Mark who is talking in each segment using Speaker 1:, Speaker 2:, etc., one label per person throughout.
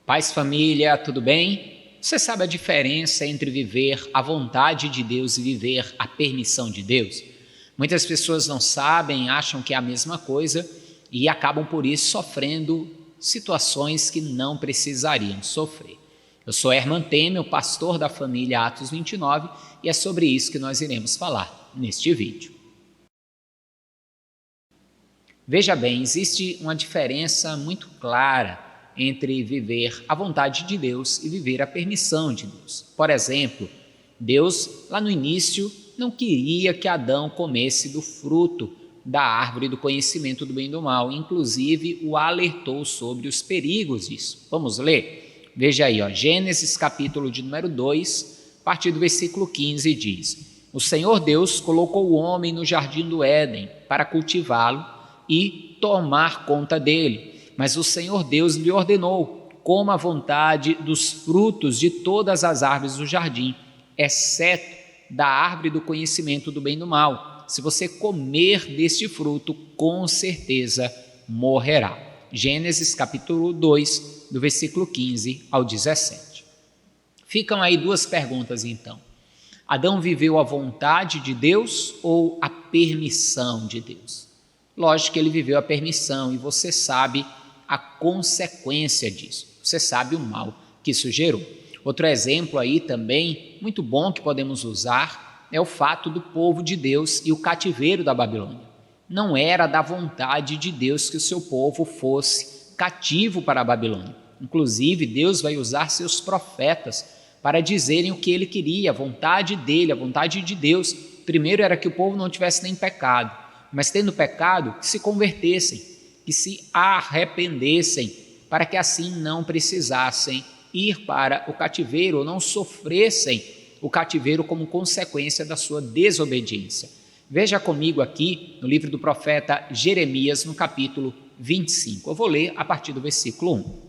Speaker 1: Paz, família, tudo bem? Você sabe a diferença entre viver a vontade de Deus e viver a permissão de Deus? Muitas pessoas não sabem, acham que é a mesma coisa e acabam por isso sofrendo situações que não precisariam sofrer. Eu sou Herman Temer, o pastor da família Atos 29, e é sobre isso que nós iremos falar neste vídeo. Veja bem, existe uma diferença muito clara entre viver a vontade de Deus e viver a permissão de Deus. Por exemplo, Deus, lá no início, não queria que Adão comesse do fruto da árvore do conhecimento do bem e do mal, inclusive o alertou sobre os perigos disso. Vamos ler? Veja aí, Gênesis capítulo de número 2, a partir do versículo 15 diz: O Senhor Deus colocou o homem no jardim do Éden para cultivá-lo e tomar conta dele. Mas o Senhor Deus lhe ordenou: coma à vontade dos frutos de todas as árvores do jardim, exceto da árvore do conhecimento do bem e do mal. Se você comer deste fruto, com certeza morrerá. Gênesis capítulo 2, do versículo 15 ao 17. Ficam aí duas perguntas então. Adão viveu a vontade de Deus ou a permissão de Deus? Lógico que ele viveu a permissão e você sabe a consequência disso. Você sabe o mal que isso gerou. Outro exemplo aí também, muito bom que podemos usar, é o fato do povo de Deus e o cativeiro da Babilônia. Não era da vontade de Deus que o seu povo fosse cativo para a Babilônia. Inclusive, Deus vai usar seus profetas para dizerem o que ele queria, a vontade dele, a vontade de Deus. Primeiro era que o povo não tivesse nem pecado, mas tendo pecado, que se convertessem, que se arrependessem, para que assim não precisassem ir para o cativeiro ou não sofressem o cativeiro como consequência da sua desobediência. Veja comigo aqui no livro do profeta Jeremias, no capítulo 25. Eu vou ler a partir do versículo 1.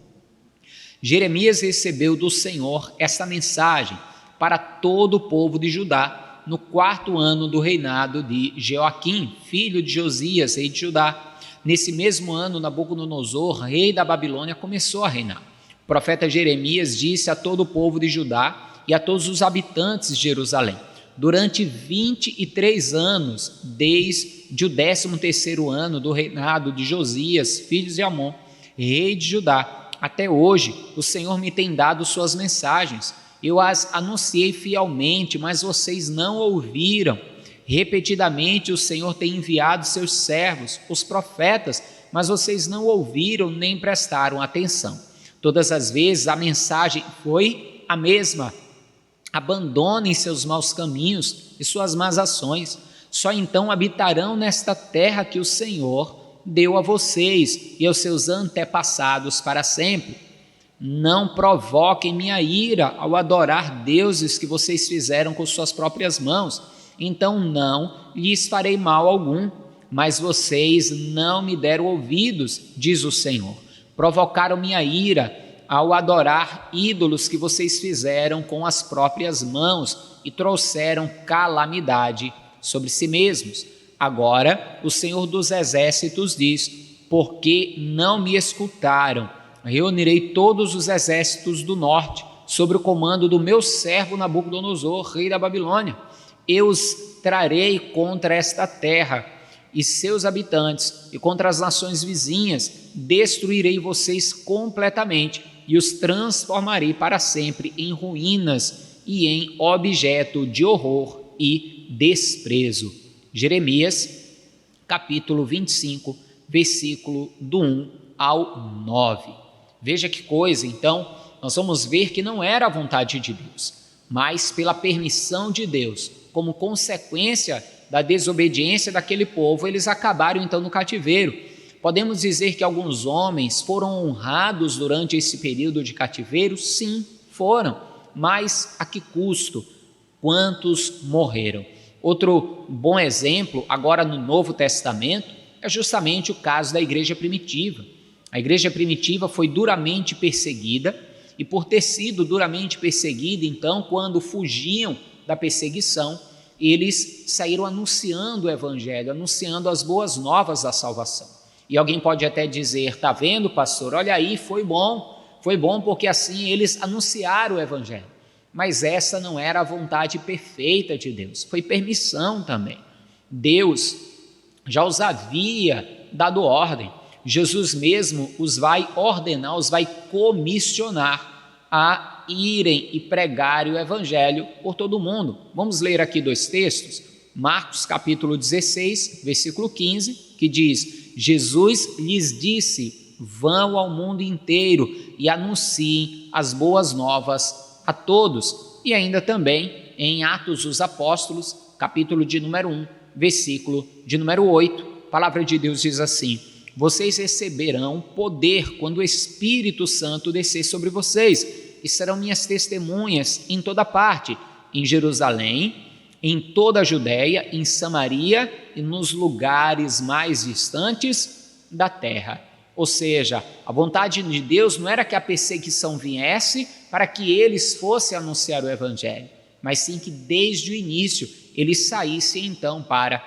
Speaker 1: Jeremias recebeu do Senhor esta mensagem para todo o povo de Judá, no 4º ano do reinado de Joaquim, filho de Josias, rei de Judá. Nesse mesmo ano, Nabucodonosor, rei da Babilônia, começou a reinar. O profeta Jeremias disse a todo o povo de Judá e a todos os habitantes de Jerusalém: durante 23 anos, desde o 13º ano do reinado de Josias, filho de Amon, rei de Judá, até hoje, o Senhor me tem dado suas mensagens. Eu as anunciei fielmente, mas vocês não ouviram. Repetidamente o Senhor tem enviado seus servos, os profetas, mas vocês não ouviram nem prestaram atenção. Todas as vezes a mensagem foi a mesma: abandonem seus maus caminhos e suas más ações, só então habitarão nesta terra que o Senhor deu a vocês e aos seus antepassados para sempre. Não provoquem minha ira ao adorar deuses que vocês fizeram com suas próprias mãos, então não lhes farei mal algum. Mas vocês não me deram ouvidos, diz o Senhor. Provocaram minha ira ao adorar ídolos que vocês fizeram com as próprias mãos e trouxeram calamidade sobre si mesmos. Agora o Senhor dos Exércitos diz: porque não me escutaram, reunirei todos os exércitos do norte sob o comando do meu servo Nabucodonosor, rei da Babilônia. Eu os trarei contra esta terra e seus habitantes e contra as nações vizinhas. Destruirei vocês completamente e os transformarei para sempre em ruínas e em objeto de horror e desprezo. Jeremias, capítulo 25, versículo do 1 ao 9. Veja que coisa, então, nós vamos ver que não era a vontade de Deus, mas pela permissão de Deus, como consequência da desobediência daquele povo, eles acabaram então no cativeiro. Podemos dizer que alguns homens foram honrados durante esse período de cativeiro? Sim, foram, mas a que custo? Quantos morreram? Outro bom exemplo, agora no Novo Testamento, é justamente o caso da igreja primitiva. A igreja primitiva foi duramente perseguida, e por ter sido duramente perseguida, então, quando fugiam da perseguição, eles saíram anunciando o evangelho, anunciando as boas novas da salvação. E alguém pode até dizer: está vendo, pastor, olha aí, foi bom, foi bom porque assim eles anunciaram o evangelho. Mas essa não era a vontade perfeita de Deus, foi permissão também. Deus já os havia dado ordem. Jesus mesmo os vai ordenar, os vai comissionar a irem e pregarem o evangelho por todo o mundo. Vamos ler aqui 2 textos. Marcos capítulo 16, versículo 15, que diz: Jesus lhes disse: vão ao mundo inteiro e anunciem as boas novas a todos. E ainda também em Atos dos Apóstolos, capítulo de número 1, versículo de número 8, a palavra de Deus diz assim: vocês receberão poder quando o Espírito Santo descer sobre vocês, e serão minhas testemunhas em toda parte, em Jerusalém, em toda a Judéia, em Samaria e nos lugares mais distantes da terra. Ou seja, a vontade de Deus não era que a perseguição viesse para que eles fossem anunciar o evangelho, mas sim que desde o início eles saíssem então para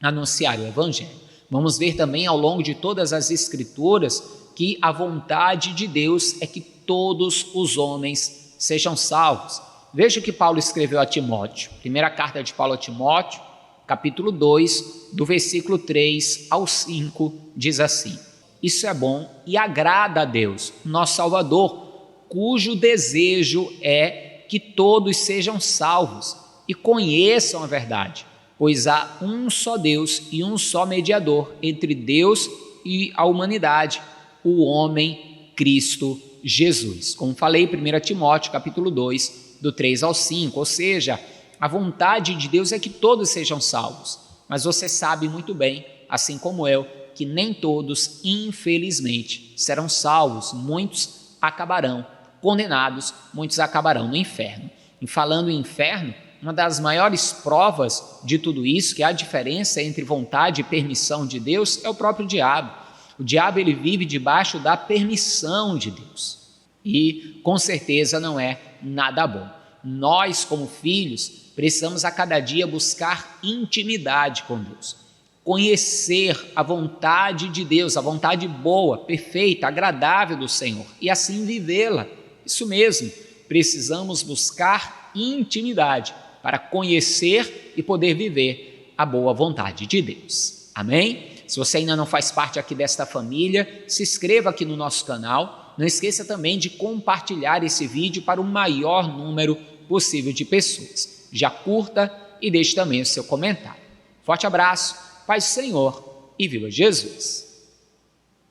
Speaker 1: anunciar o evangelho. Vamos ver também ao longo de todas as escrituras que a vontade de Deus é que todos os homens sejam salvos. Veja o que Paulo escreveu a Timóteo. Primeira carta de Paulo a Timóteo, capítulo 2, do versículo 3 ao 5, diz assim: isso é bom e agrada a Deus, nosso Salvador, cujo desejo é que todos sejam salvos e conheçam a verdade, pois há um só Deus e um só mediador entre Deus e a humanidade, o homem Cristo Jesus. Como falei, 1 Timóteo capítulo 2, do 3 ao 5, ou seja, a vontade de Deus é que todos sejam salvos, mas você sabe muito bem, assim como eu, que nem todos, infelizmente, serão salvos, muitos acabarão condenados, muitos acabarão no inferno. E falando em inferno, uma das maiores provas de tudo isso, que é a diferença entre vontade e permissão de Deus, é o próprio diabo. O diabo ele vive debaixo da permissão de Deus e com certeza não é nada bom. Nós, como filhos, precisamos a cada dia buscar intimidade com Deus, conhecer a vontade de Deus, a vontade boa, perfeita, agradável do Senhor e assim vivê-la. Isso mesmo, precisamos buscar intimidade para conhecer e poder viver a boa vontade de Deus. Amém? Se você ainda não faz parte aqui desta família, se inscreva aqui no nosso canal. Não esqueça também de compartilhar esse vídeo para o maior número possível de pessoas. Já curta e deixe também o seu comentário. Forte abraço, paz do Senhor e viva Jesus!